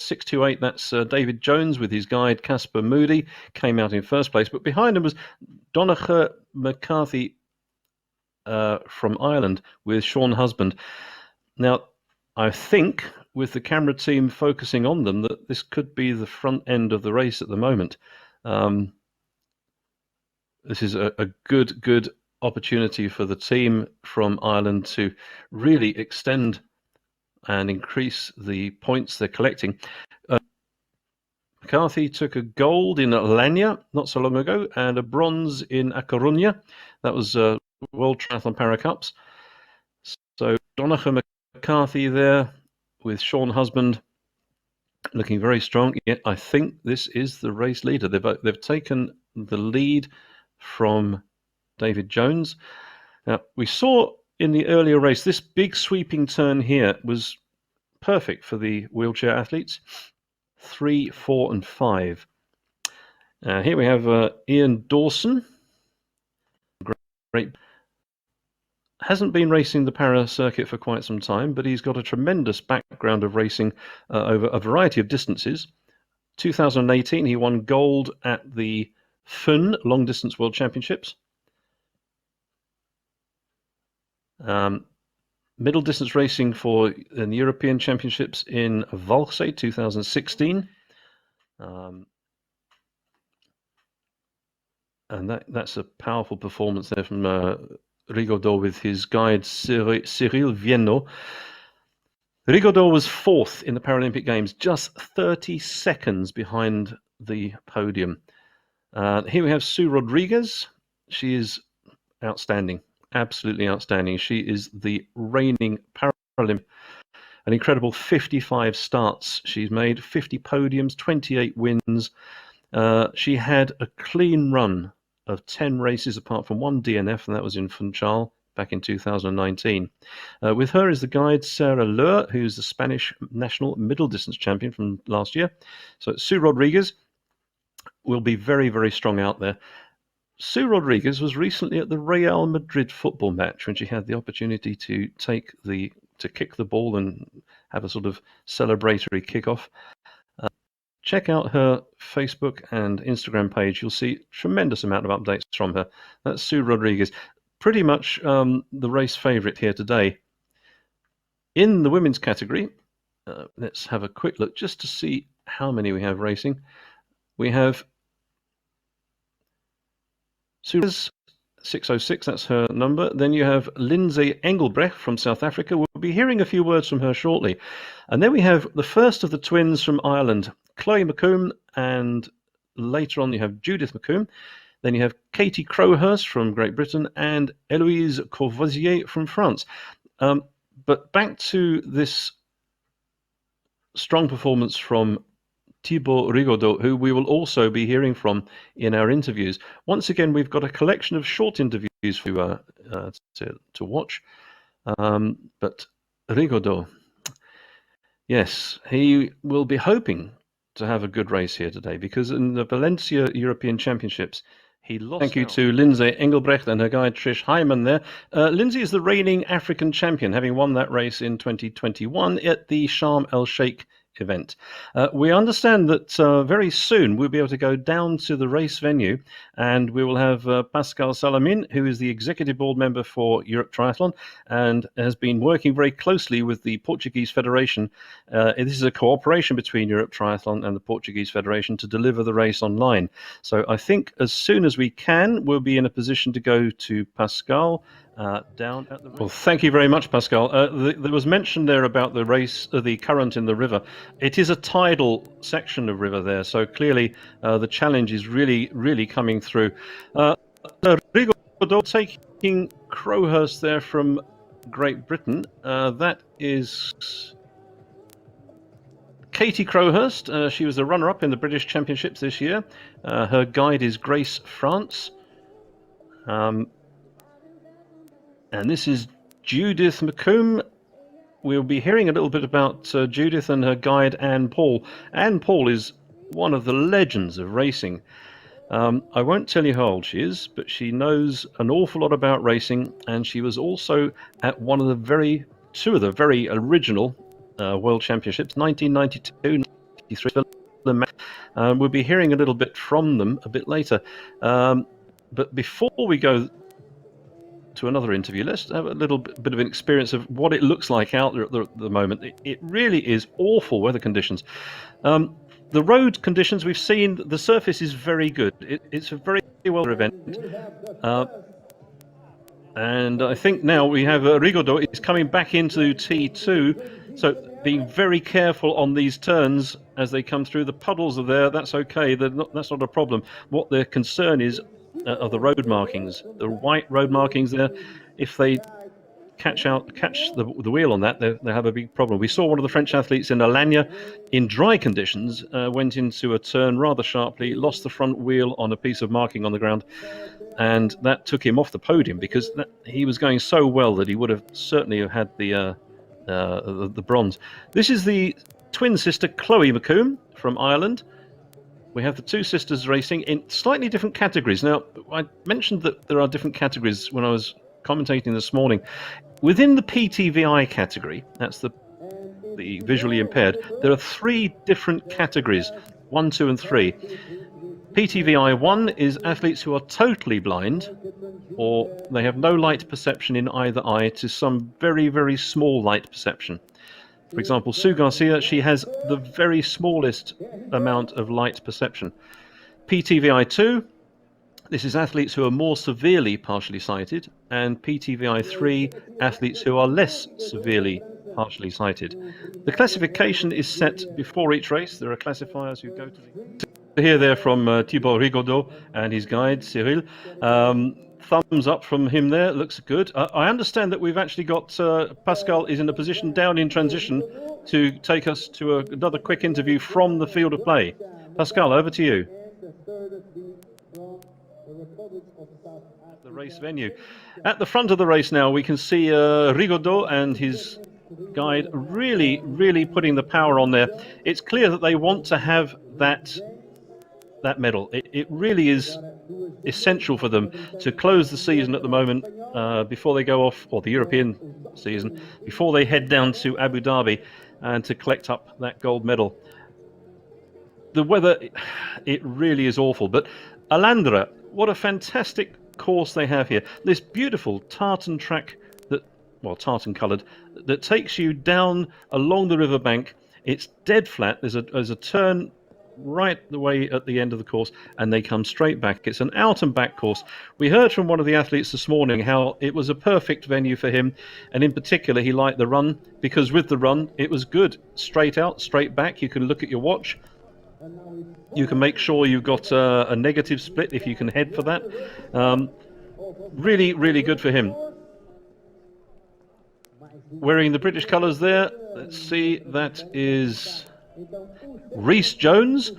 628, that's David Jones with his guide Casper Moody, came out in first place. But behind him was Donnacha McCarthy from Ireland with Sean Husband. Now, I think with the camera team focusing on them, that this could be the front end of the race at the moment. This is a good opportunity for the team from Ireland to really extend and increase the points they're collecting. McCarthy took a gold in Alhandra not so long ago and a bronze in A Coruña. That was World Triathlon Para Cups. So Donnacha McCarthy there with Sean Husband looking very strong. Yet I think this is the race leader. They've taken the lead from David Jones. Now, we saw in the earlier race, this big sweeping turn here was perfect for the wheelchair athletes. 3, 4, and 5. Here we have Ian Dawson. Great. Hasn't been racing the para circuit for quite some time, but he's got a tremendous background of racing over a variety of distances. 2018, he won gold at the Fun Long Distance World Championships. Middle distance racing for the European Championships in Valsay 2016. And that's a powerful performance there from Rigaudot with his guide Cyril Vienno. Rigaudot was 4th in the Paralympic Games, just 30 seconds behind the podium. Here we have Sue Rodriguez. She is outstanding, absolutely outstanding. She is the reigning Paralympic. An incredible 55 starts she's made, 50 podiums, 28 wins. She had a clean run of 10 races apart from one DNF, and that was in Funchal back in 2019. With her is the guide Sarah Leur, who's the Spanish national middle distance champion from last year. So Sue Rodriguez will be very, very strong out there. Sue Rodriguez was recently at the Real Madrid football match when she had the opportunity to kick the ball and have a sort of celebratory kickoff. Check out her Facebook and Instagram page. You'll see a tremendous amount of updates from her. That's Sue Rodriguez. Pretty much the race favourite here today. In the women's category, let's have a quick look just to see how many we have racing. We have Sue's 606, that's her number. Then you have Lindsay Engelbrecht from South Africa. We'll be hearing a few words from her shortly. And then we have the first of the twins from Ireland, Chloe McComb, and later on you have Judith McComb. Then you have Katie Crowhurst from Great Britain and Eloise Courvoisier from France. But back to this strong performance from Thibaut Rigaudot, who we will also be hearing from in our interviews. Once again, we've got a collection of short interviews for you to watch. But Rigaudot, yes, he will be hoping to have a good race here today, because in the Valencia European Championships, he lost. Thank you to Lindsay Engelbrecht and her guide Trish Hyman there. Lindsay is the reigning African champion, having won that race in 2021 at the Sharm el Sheikh event. We understand that very soon we'll be able to go down to the race venue, and we will have Pascal Salamin, who is the executive board member for Europe Triathlon and has been working very closely with the Portuguese Federation. This is a cooperation between Europe Triathlon and the Portuguese Federation to deliver the race online. So I think as soon as we can, we'll be in a position to go to Pascal down at the race. Well, thank you very much, Pascal. There was mention there about the race, the current in the river. It is a tidal section of river there, so clearly the challenge is really coming through. Rigaudot taking Crowhurst there from Great Britain. That is Katie Crowhurst. She was the runner-up in the British Championships this year. Her guide is Grace France. And this is Judith McComb. We'll be hearing a little bit about Judith and her guide, Anne Paul. Anne Paul is one of the legends of racing. I won't tell you how old she is, but she knows an awful lot about racing, and she was also at two of the very original World Championships, 1992, We'll be hearing a little bit from them a bit later. But before we go to another interview, let's have a little bit of an experience of what it looks like out there at the moment. It really is awful weather conditions. The road conditions we've seen, the surface is very good. It's a very well event. And I think now we have Rigaudot is coming back into T2. So being very careful on these turns as they come through. The puddles are there. That's okay. That's not a problem. What their concern is are the road markings, the white road markings there. If they catch the wheel on that, they have a big problem. We saw one of the French athletes in Alhandra in dry conditions, went into a turn rather sharply, lost the front wheel on a piece of marking on the ground, and that took him off the podium because he was going so well that he would have certainly had the bronze. This is the twin sister Chloe McComb from Ireland. We have the two sisters racing in slightly different categories. Now, I mentioned that there are different categories when I was commentating this morning. Within the PTVI category, that's the visually impaired, there are three different categories, 1, 2, and 3. PTVI 1 is athletes who are totally blind, or they have no light perception in either eye to some very, very small light perception. For example, Sue Garcia, she has the very smallest amount of light perception. PTVI 2, this is athletes who are more severely partially sighted, and PTVI 3, athletes who are less severely partially sighted. The classification is set before each race. There are classifiers who go to hear there from Thibaut Rigaudot and his guide, Cyril. Thumbs up from him there, looks good. I understand that we've actually got Pascal is in a position down in transition to take us to another quick interview from the field of play. Pascal, over to you. The race venue. At the front of the race now, we can see Rigaudot and his guide really, really putting the power on there. It's clear that they want to have that medal. It really is essential for them to close the season at the moment before they go off, or the European season, before they head down to Abu Dhabi and to collect up that gold medal. The weather, it really is awful, but Alhandra, what a fantastic course they have here. This beautiful tartan track, tartan coloured, that takes you down along the riverbank. It's dead flat. There's a turn right the way at the end of the course, and they come straight back. It's an out and back course. We heard from one of the athletes this morning how it was a perfect venue for him, and in particular he liked the run because with the run it was good. Straight out, straight back. You can look at your watch. You can make sure you've got a negative split if you can head for that. Really, really good for him. Wearing the British colours there, let's see, that is Rhys Jones.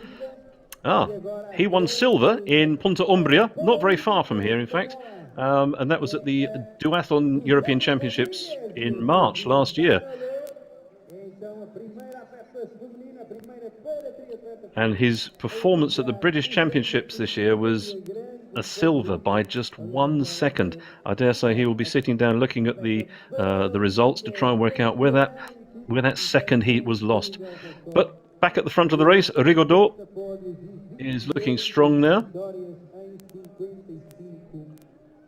He won silver in Punta Umbria, not very far from here, in fact. And that was at the Duathlon European Championships in March last year. And his performance at the British Championships this year was a silver by just 1 second. I dare say he will be sitting down looking at the results to try and work out where that second heat was lost. But back at the front of the race, Rigaudot is looking strong now,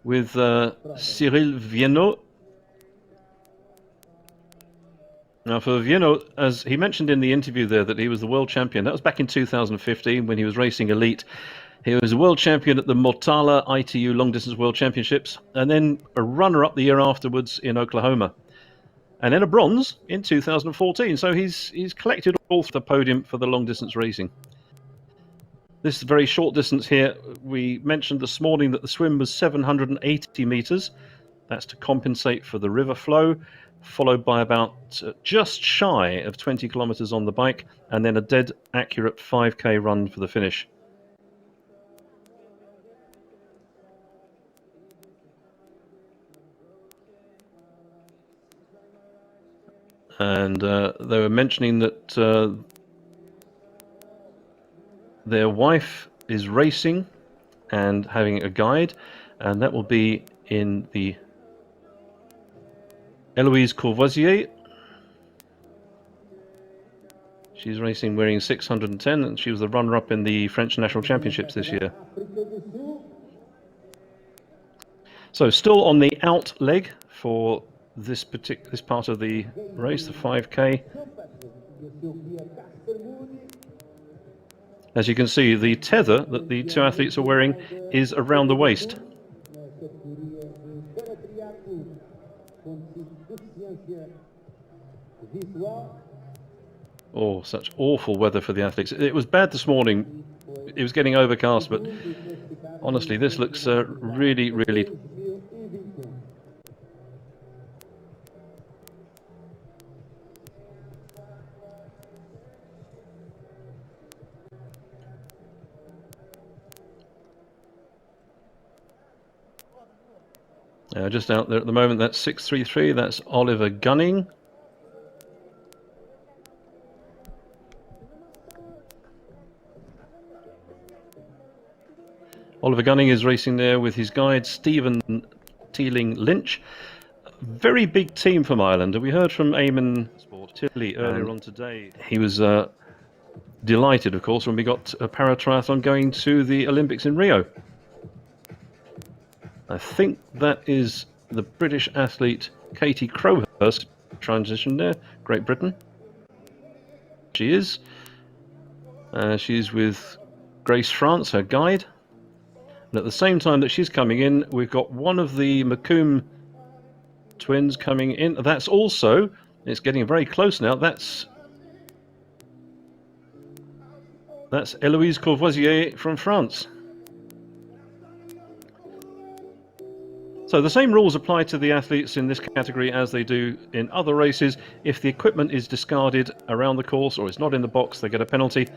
with Cyril Viennot. Now for Viennot, as he mentioned in the interview there that he was the world champion. That was back in 2015 when he was racing elite. He was a world champion at the Motala ITU Long Distance World Championships, and then a runner-up the year afterwards in Oklahoma, and then a bronze in 2014. So he's collected all the podium for the long distance racing. This very short distance here, we mentioned this morning that the swim was 780 meters. That's to compensate for the river flow, followed by about just shy of 20 kilometers on the bike, and then a dead accurate 5K run for the finish. And they were mentioning that their wife is racing and having a guide, and that will be in the Eloise Courvoisier. She's racing wearing 610, and she was the runner-up in the French National Championships this year. So still on the out leg for this part of the race, the 5K. As you can see, the tether that the two athletes are wearing is around the waist. Oh, such awful weather for the athletes. It was bad this morning. It was getting overcast, but honestly, this looks really, really... Just out there at the moment, that's 6:33. That's Oliver Gunning. Oliver Gunning is racing there with his guide, Stephen Teeling-Lynch. Very big team from Ireland. We heard from Eamon Tilly earlier on today. He was delighted, of course, when we got a paratriathlon going to the Olympics in Rio. I think that is the British athlete Katie Crowhurst transition there, Great Britain. She is. She's with Grace France, her guide. And at the same time that she's coming in, we've got one of the McComb twins coming in. That's also, it's getting very close now, that's Eloise Courvoisier from France. So the same rules apply to the athletes in this category as they do in other races. If the equipment is discarded around the course or it's not in the box, they get a penalty.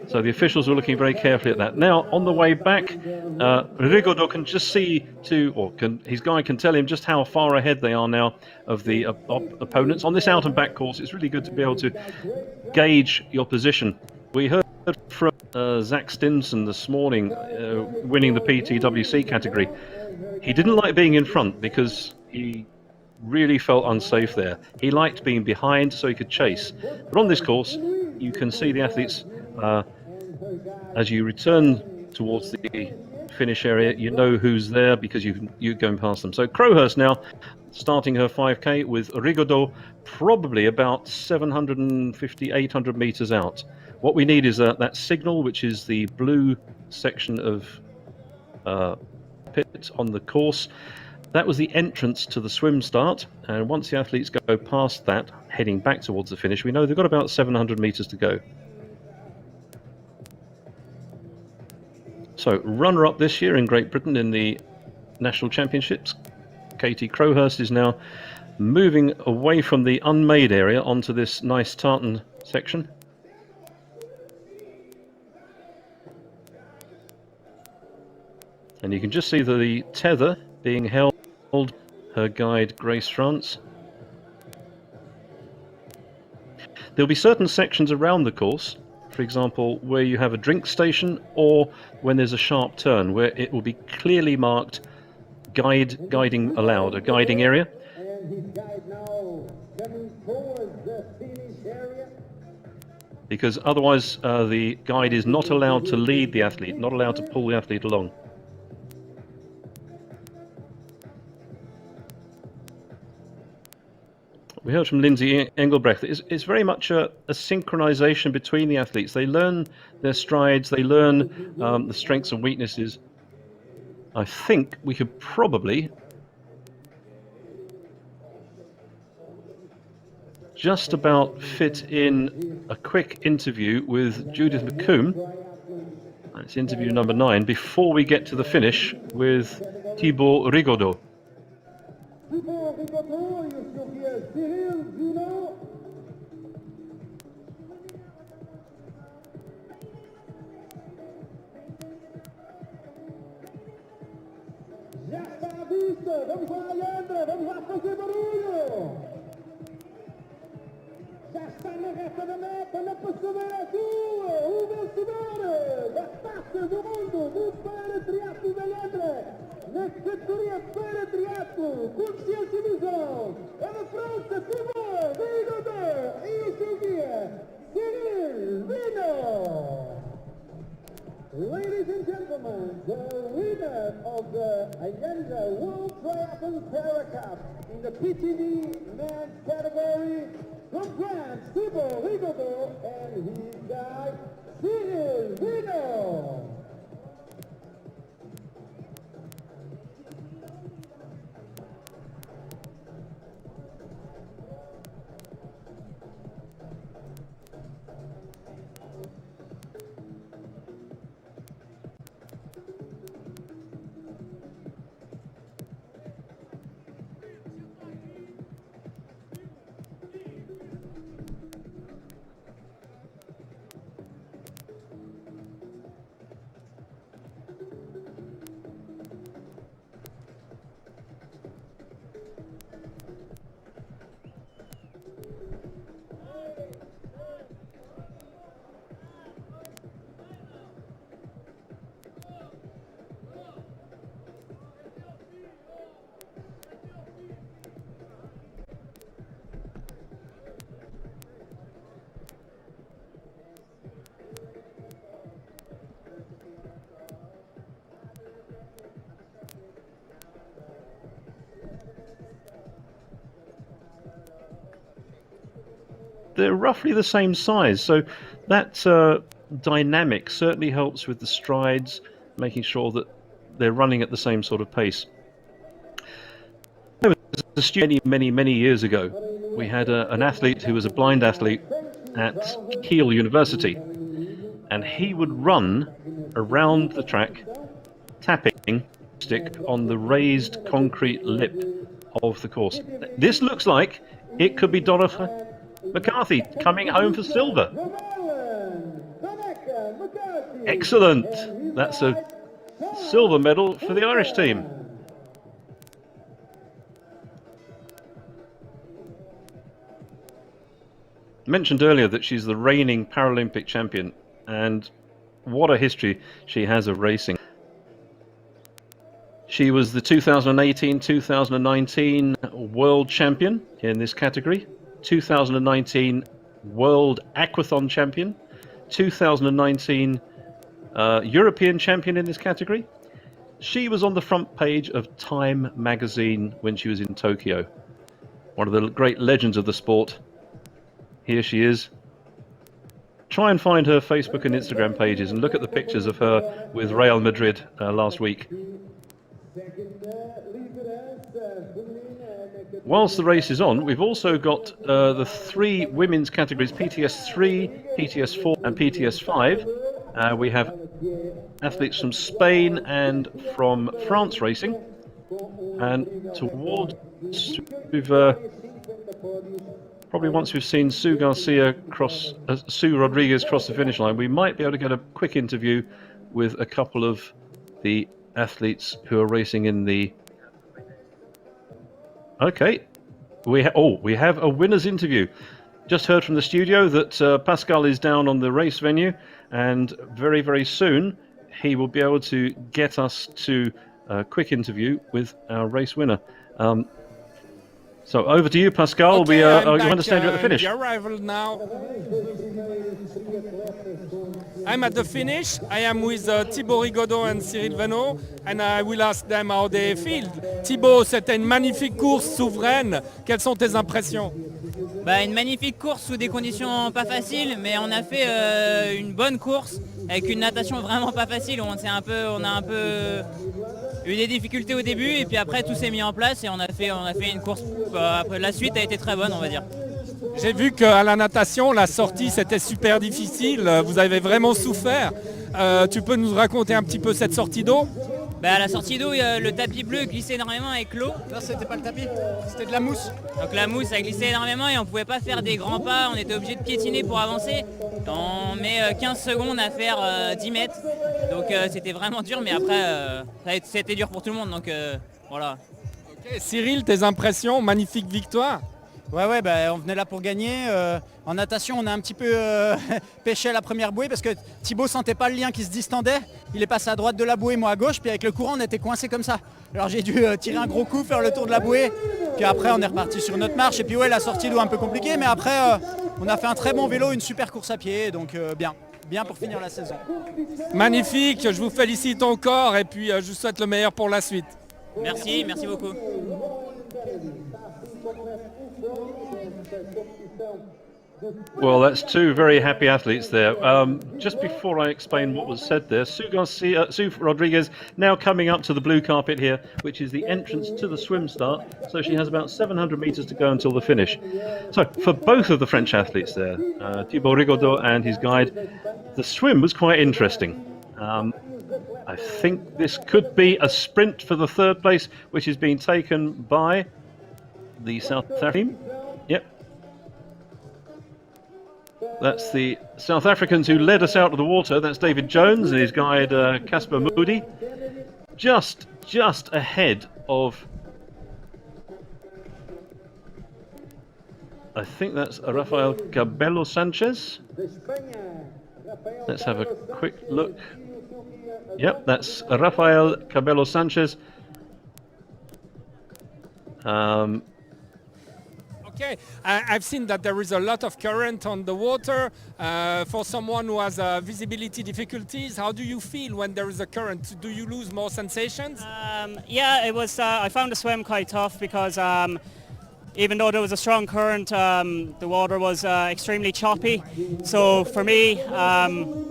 So the officials are looking very carefully at that. Now, on the way back, Rigaudot can just see his guide can tell him just how far ahead they are now of the opponents. On this out and back course, it's really good to be able to gauge your position. We heard from Zach Stinson this morning, winning the PTWC category. He didn't like being in front because he really felt unsafe there. He liked being behind so he could chase. But on this course, you can see the athletes as you return towards the finish area, you know who's there because you're going past them. So Crowhurst now starting her 5K with Rigaudot probably about 750, 800 meters out. What we need is that signal, which is the blue section of pit on the course. That was the entrance to the swim start, and once the athletes go past that, heading back towards the finish, we know they've got about 700 meters to go. So, runner-up this year in Great Britain in the National Championships, Katie Crowhurst is now moving away from the unmade area onto this nice tartan section. And you can just see the tether being held, her guide Grace France. There'll be certain sections around the course, for example, where you have a drink station or when there's a sharp turn, where it will be clearly marked guiding allowed, a guiding area. Because otherwise the guide is not allowed to lead the athlete, not allowed to pull the athlete along. We heard from Lindsay Engelbrecht. It's very much a synchronization between the athletes. They learn their strides, they learn the strengths and weaknesses. I think we could probably just about fit in a quick interview with Judith McComb. That's interview number 9, before we get to the finish with Thibaut Rigaudot. Já está à vista, vamos lá Alhandra, vamos lá fazer barulho! Já está na reta da meta, na passadeira azul, o vencedor da Taça do Mundo do Paratriatlon de Alhandra, na categoria Paratriatlon, consciência e visão, é da França, Thibaut Rigaudot, e o seu guia gentlemen, the winner of the Alhandra World Triathlon Para Cup in the PTV men's category from France, Thibaut Rigaudot and his guide, Cyril Vino. They're roughly the same size, so that dynamic certainly helps with the strides, making sure that they're running at the same sort of pace. As a student many years ago, we had an athlete who was a blind athlete at Kiel University, and he would run around the track tapping stick on the raised concrete lip of the course. This looks like it could be Dorothy McCarthy coming home for silver. Excellent. That's a silver medal for the Irish team. Mentioned earlier that she's the reigning Paralympic champion, and what a history she has of racing. She was the 2018-2019 world champion in this category, 2019 World Aquathon Champion, 2019 European Champion in this category. She was on the front page of Time magazine when she was in Tokyo. One of the great legends of the sport. Here she is. Try and find her Facebook and Instagram pages and look at the pictures of her with Real Madrid last week. Whilst the race is on, we've also got the three women's categories, PTS3, PTS4 and PTS5. We have athletes from Spain and from France racing. And towards, probably once we've seen Sue Rodriguez cross the finish line, we might be able to get a quick interview with a couple of the athletes who are racing in the... Okay, we have a winner's interview. Just heard from the studio that Pascal is down on the race venue, and very soon he will be able to get us to a quick interview with our race winner. So over to you, Pascal. Okay, We I'm understand you're at the finish. The arrival now. I'm at the finish. I am with Thibaut Rigaudot and Cyril Vino, and I will ask them how they feel. Thibaut, c'était une magnifique course souveraine. Quelles sont tes impressions? Une magnifique course sous des conditions pas faciles, mais on a fait une bonne course avec une natation vraiment pas facile. On a un peu eu des difficultés au début, et puis après tout s'est mis en place et on a fait une course. Après, la suite a été très bonne, on va dire. J'ai vu qu'à la natation, la sortie c'était super difficile. Vous avez vraiment souffert. Tu peux nous raconter un petit peu cette sortie d'eau? À la sortie d'eau, le tapis bleu glissait énormément avec l'eau. Non, c'était pas le tapis, c'était de la mousse. Donc la mousse a glissé énormément et on pouvait pas faire des grands pas, on était obligé de piétiner pour avancer. On met 15 secondes à faire 10 mètres, donc c'était vraiment dur, mais après c'était dur pour tout le monde, donc voilà. Okay. Cyril, tes impressions? Magnifique victoire. Ouais, on venait là pour gagner. En natation, on a un petit peu pêché à la première bouée parce que Thibaut sentait pas le lien qui se distendait. Il est passé à droite de la bouée, moi à gauche, puis avec le courant, on était coincé comme ça. Alors j'ai dû tirer un gros coup, faire le tour de la bouée, puis après on est reparti sur notre marche. Et puis ouais, la sortie d'eau un peu compliquée, mais après on a fait un très bon vélo, une super course à pied, donc bien. bien pour finir la saison. Magnifique, je vous félicite encore et puis je vous souhaite le meilleur pour la suite. Merci, merci beaucoup. Well, that's two very happy athletes there. Just before I explain what was said there, Sue Rodriguez now coming up to the blue carpet here, which is the entrance to the swim start. So she has about 700 meters to go until the finish. So for both of the French athletes there, Thibaut Rigaudot and his guide, the swim was quite interesting. I think this could be a sprint for the third place, which is being taken by the South African team. Yep. That's the South Africans who led us out of the water. That's David Jones and his guide Casper Moody. Just ahead of, I think that's Rafael Cabello Sanchez. Let's have a quick look. Yep, that's Rafael Cabello Sanchez. Okay, I've seen that there is a lot of current on the water. For someone who has visibility difficulties, how do you feel when there is a current? Do you lose more sensations? Yeah, it was. I found the swim quite tough because even though there was a strong current, the water was extremely choppy. So for me,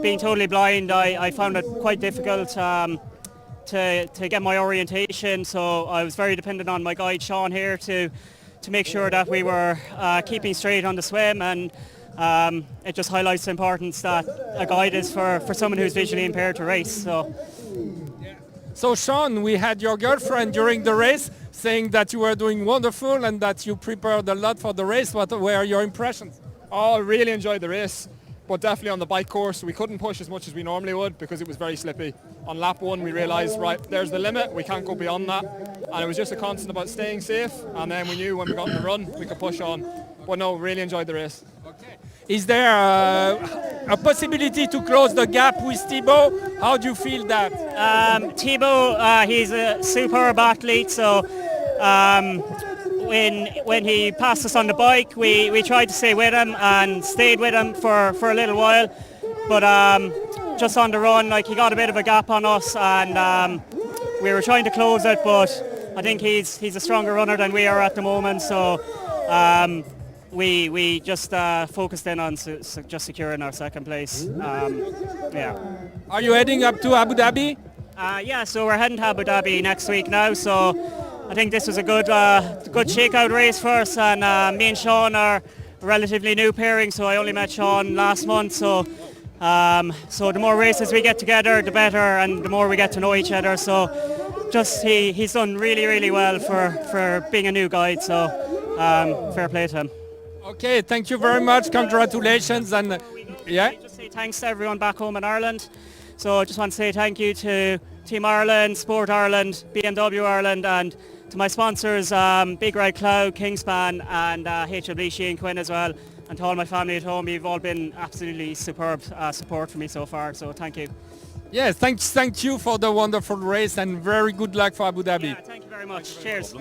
being totally blind, I found it quite difficult to get my orientation. So I was very dependent on my guide Sean here to make sure that we were keeping straight on the swim, and it just highlights the importance that a guide is for someone who's visually impaired to race. So Sean, we had your girlfriend during the race saying that you were doing wonderful and that you prepared a lot for the race. What were your impressions? Oh, I really enjoyed the race, but definitely on the bike course we couldn't push as much as we normally would because it was very slippy. On lap 1 we realised, right, there's the limit, we can't go beyond that, and it was just a constant about staying safe, and then we knew when we got in the run we could push on. But no, really enjoyed the race. Okay. Is there a possibility to close the gap with Thibaut? How do you feel that? Thibaut, he's a superb athlete, so when he passed us on the bike, we tried to stay with him and stayed with him for a little while, but just on the run, like, he got a bit of a gap on us, and we were trying to close it, but I think he's a stronger runner than we are at the moment, so we just focused in on just securing our second place. Yeah. Are you heading up to Abu Dhabi? Yeah, so we're heading to Abu Dhabi next week now, so I think this was a good shakeout race for us, and me and Sean are a relatively new pairing, so I only met Sean last month, so the more races we get together, the better, and the more we get to know each other. So just he's done really, really well for being a new guide, so fair play to him. Okay, thank you very much. Congratulations. And yeah. Just say thanks to everyone back home in Ireland. So I just want to say thank you to Team Ireland, Sport Ireland, BMW Ireland, and to my sponsors, Big Red Cloud, Kingspan, and HW Sheehan Quinn as well. And to all my family at home, you've all been absolutely superb support for me so far, so thank you. Yes, thank you for the wonderful race, and very good luck for Abu Dhabi. Yeah, thank you very much. Cheers.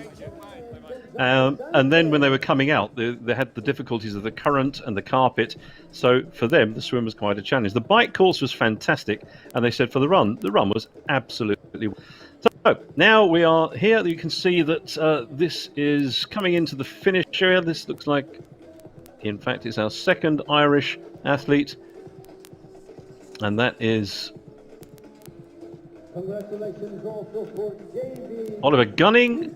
And then when they were coming out, they had the difficulties of the current and the carpet. So for them, the swim was quite a challenge. The bike course was fantastic, and they said for the run was absolutely. So now we are here. You can see that this is coming into the finish area. This looks like, in fact, it's our second Irish athlete, and that is Oliver Gunning.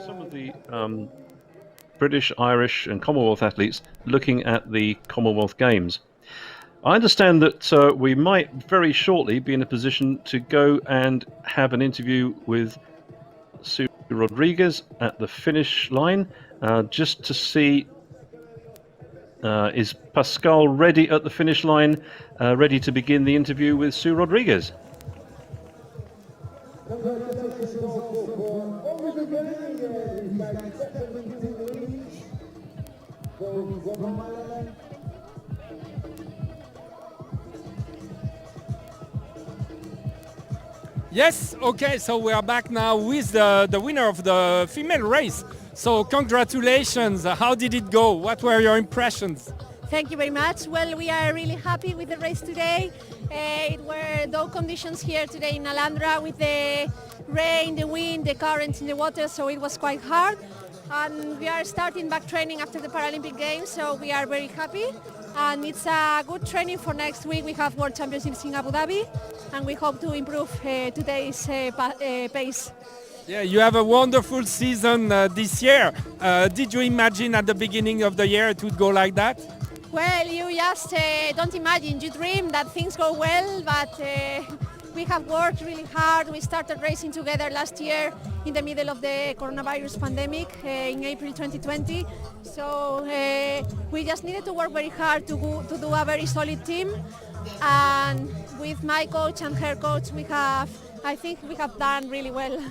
Some of the British, Irish and Commonwealth athletes looking at the Commonwealth Games. I understand that we might very shortly be in a position to go and have an interview with Sue Rodriguez at the finish line, just to see, is Pascal ready at the finish line, ready to begin the interview with Sue Rodriguez? Yes, okay, so we are back now with the winner of the female race. So congratulations, how did it go? What were your impressions? Thank you very much. Well, we are really happy with the race today. It were dull conditions here today in Alhandra with the rain, the wind, the currents in the water, so it was quite hard. And we are starting back training after the Paralympic Games, so we are very happy. And it's a good training for next week. We have World Championships in Abu Dhabi, and we hope to improve today's pace. Yeah, you have a wonderful season this year. Did you imagine at the beginning of the year it would go like that? Well, you just don't imagine. You dream that things go well, but we have worked really hard. We started racing together last year in the middle of the coronavirus pandemic in April 2020. So we just needed to work very hard to do a very solid team. And with my coach and her coach, I think we have done really well.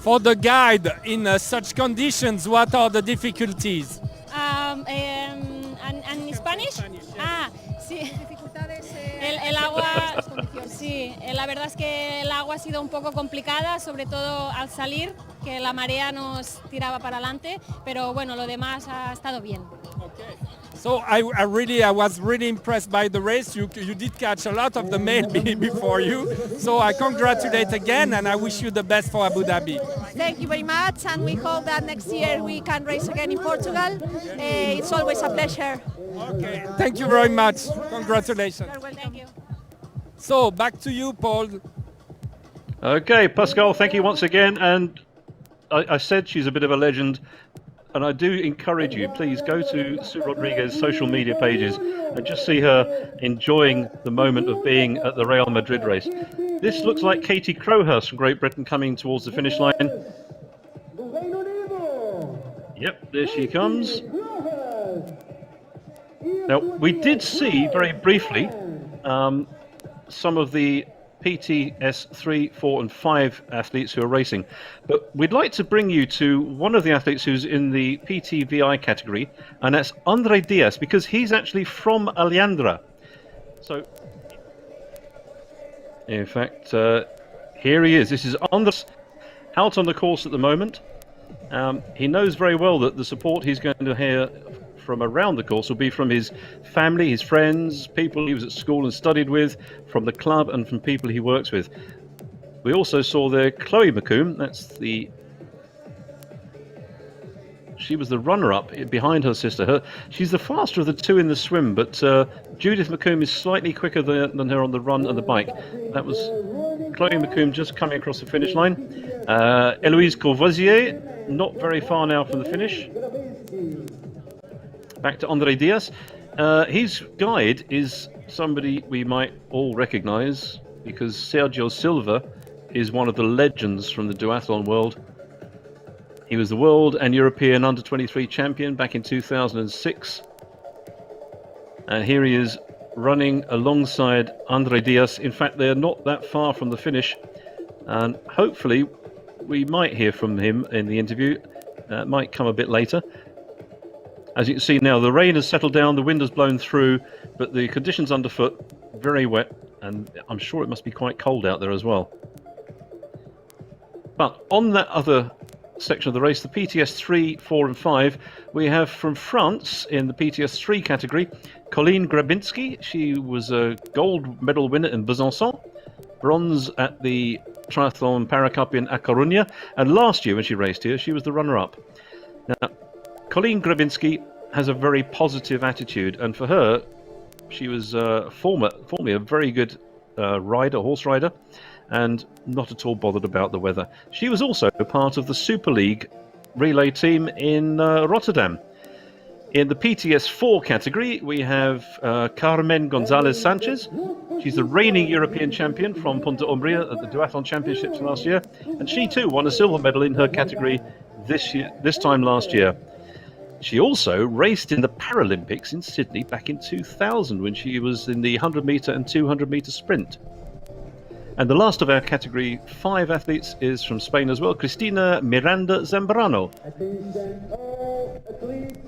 For the guide in such conditions, what are the difficulties? ¿En Spanish? Ah, sí. El agua, sí, la verdad es que el agua ha sido un poco complicada, sobre todo al salir, que la marea nos tiraba para adelante, pero bueno, lo demás ha estado bien. Okay. So I was really impressed by the race. You did catch a lot of the mail before you. So I congratulate again and I wish you the best for Abu Dhabi. Thank you very much, and we hope that next year we can race again in Portugal. It's always a pleasure. Okay, thank you very much. Congratulations. You're welcome. Thank you. So back to you, Paul. Okay, Pascal, thank you once again. And I said she's a bit of a legend. And I do encourage you, please go to Sue Rodriguez's social media pages and just see her enjoying the moment of being at the Real Madrid race. This looks like Katie Crowhurst from Great Britain coming towards the finish line. Yep, there she comes. Now, we did see very briefly some of the PTS 3, 4 and 5 athletes who are racing. But we'd like to bring you to one of the athletes who's in the PTVI category, and that's Andre Diaz, because he's actually from Alhandra. So, in fact, here he is. This is Andres out on the course at the moment. He knows very well that the support he's going to hear from around the course will be from his family, his friends, people he was at school and studied with, from the club and from people he works with. We also saw there Chloe McComb. She was the runner-up behind her sister. She's the faster of the two in the swim, but Judith McComb is slightly quicker than her on the run and the bike. That was Chloe McComb just coming across the finish line. Eloise Courvoisier, not very far now from the finish. Back to Andre Diaz. His guide is somebody we might all recognise, because Sergio Silva is one of the legends from the duathlon world. He was the world and European under-23 champion back in 2006. And here he is running alongside Andre Diaz. In fact, they're not that far from the finish. And hopefully we might hear from him in the interview. It might come a bit later. As you can see now, the rain has settled down, the wind has blown through, but the conditions underfoot, very wet, and I'm sure it must be quite cold out there as well. But on that other section of the race, the PTS 3, 4 and 5, we have from France in the PTS 3 category, Colleen Grabinski. She was a gold medal winner in Besançon, bronze at the Triathlon Paracup in A Coruña, and last year when she raced here, she was the runner-up. Now, Colleen Grabinski has a very positive attitude, and for her, she was formerly a very good horse rider, and not at all bothered about the weather. She was also part of the Super League relay team in Rotterdam. In the PTS 4 category, we have Carmen Gonzalez Sanchez. She's the reigning European champion from Punta Umbria at the Duathlon Championships last year, and she too won a silver medal in her category this time last year. She also raced in the Paralympics in Sydney back in 2000 when she was in the 100-metre and 200-metre sprint. And the last of our Category 5 athletes is from Spain as well, Cristina Miranda Zambrano. Attention all athletes,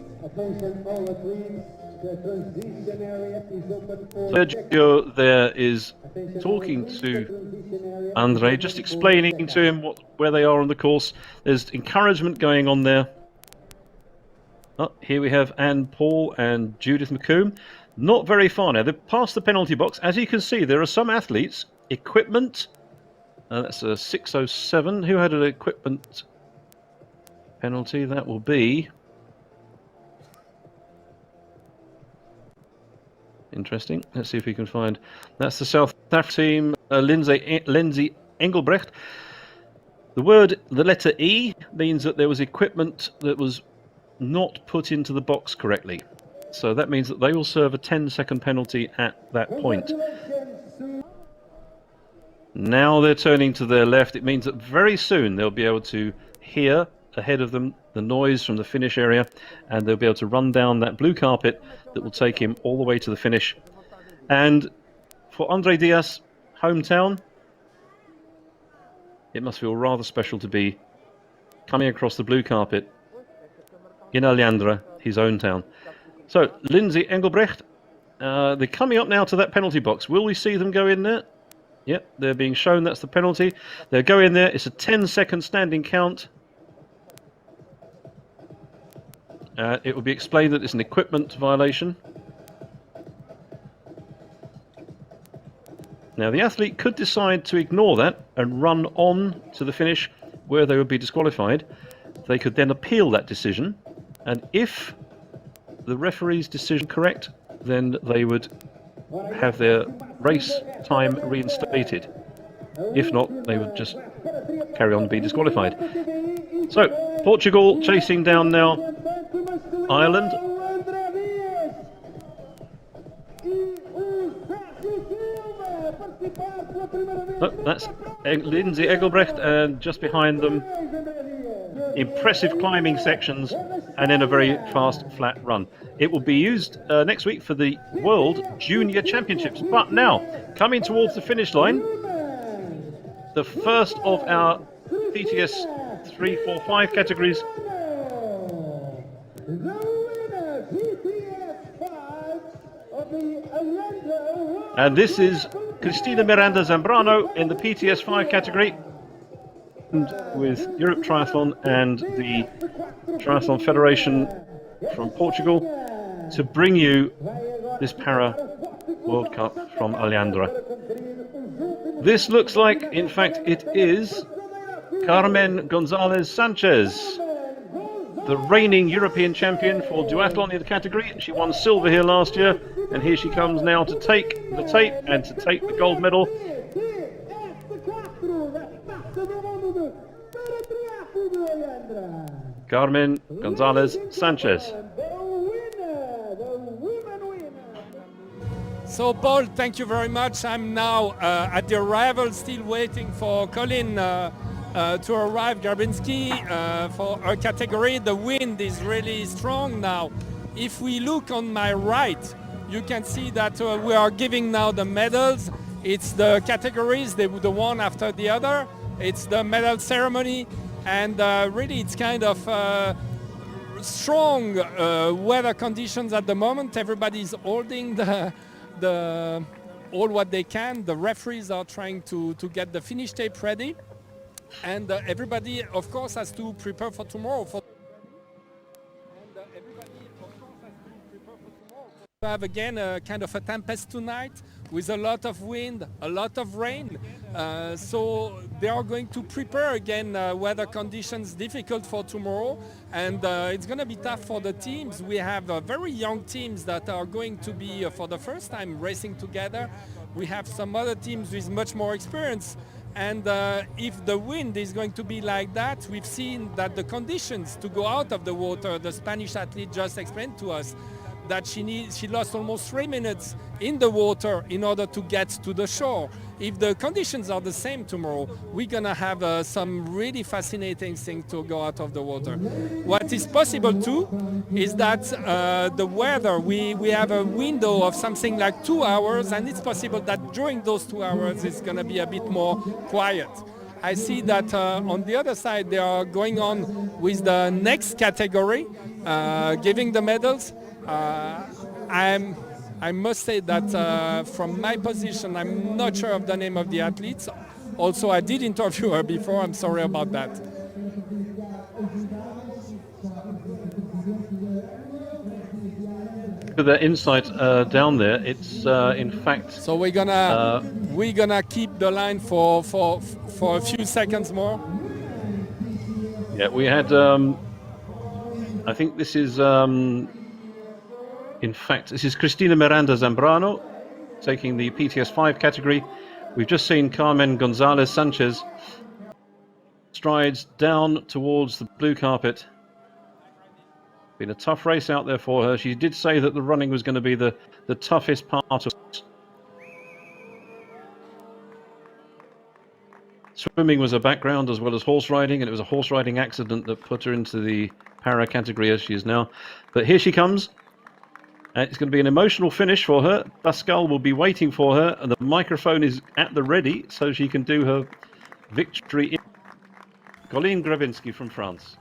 the transition area is open for... Sergio there is talking to Andre, just explaining to him where they are on the course. There's encouragement going on there. Oh, here we have Anne Paul and Judith McComb. Not very far now. They've passed the penalty box. As you can see, there are some athletes. Equipment. That's a 6:07. Who had an equipment penalty? That will be... Interesting. Let's see if we can find... That's the South African team, Lindsay Engelbrecht. The letter E means that there was equipment that was not put into the box correctly. So that means that they will serve a 10-second penalty at that point. Now they're turning to their left. It means that very soon they'll be able to hear ahead of them the noise from the finish area, and they'll be able to run down that blue carpet that will take him all the way to the finish. And for Andre Diaz, hometown, it must feel rather special to be coming across the blue carpet in Alhandra, his own town. So, Lindsay Engelbrecht, they're coming up now to that penalty box. Will we see them go in there? Yep, they're being shown that's the penalty. They'll go in there. It's a 10-second standing count. It will be explained that it's an equipment violation. Now, the athlete could decide to ignore that and run on to the finish where they would be disqualified. They could then appeal that decision, and if the referee's decision correct, then they would have their race time reinstated. If not, they would just carry on and be disqualified. So, Portugal chasing down now Ireland. Oh, that's Lindsay Engelbrecht, and just behind them, impressive climbing sections, and then a very fast, flat run. It will be used next week for the World Junior Championships. But now, coming towards the finish line, the first of our PTS 3, 4, 5 categories. And this is Cristina Miranda Zambrano in the PTS 5 category, and with Europe Triathlon and the Triathlon Federation from Portugal to bring you this Para World Cup from Alhandra. This looks like, in fact, it is Carmen Gonzalez Sanchez, the reigning European champion for duathlon in the category. She won silver here last year, and here she comes now to take the tape and to take the gold medal. Carmen Gonzalez Sanchez. So Paul, thank you very much. I'm now at the arrival, still waiting for Colin to arrive, Garbinski, for our category. The wind is really strong now. If we look on my right, you can see that we are giving now the medals. It's the categories, the one after the other. It's the medal ceremony, and really it's kind of strong weather conditions at the moment. Everybody's holding all what they can. The referees are trying to get the finish tape ready. And everybody, of course, has to prepare for tomorrow. We have again a kind of a tempest tonight with a lot of wind, a lot of rain. So they are going to prepare again weather conditions difficult for tomorrow. And it's going to be tough for the teams. We have very young teams that are going to be for the first time racing together. We have some other teams with much more experience. And if the wind is going to be like that, we've seen that the conditions to go out of the water, the Spanish athlete just explained to us that she lost almost 3 minutes in the water in order to get to the shore. If the conditions are the same tomorrow, we're gonna have some really fascinating things to go out of the water. What is possible too is that the weather, we have a window of something like 2 hours, and it's possible that during those 2 hours it's gonna be a bit more quiet. I see that on the other side they are going on with the next category, giving the medals. I must say that from my position, I'm not sure of the name of the athletes. Also, I did interview her before. I'm sorry about that. with the insight down there, it's in fact. So we're gonna keep the line for a few seconds more. Yeah, we had. I think this is. In fact, this is Cristina Miranda Zambrano taking the PTS5 category. We've just seen Carmen Gonzalez Sanchez strides down towards the blue carpet. Been a tough race out there for her. She did say that the running was going to be the toughest part of it. Swimming was a background as well as horse riding, and it was a horse riding accident that put her into the para category as she is now. But here she comes. It's going to be an emotional finish for her. Pascal will be waiting for her, and the microphone is at the ready so she can do her victory. Colleen Grabinski from France.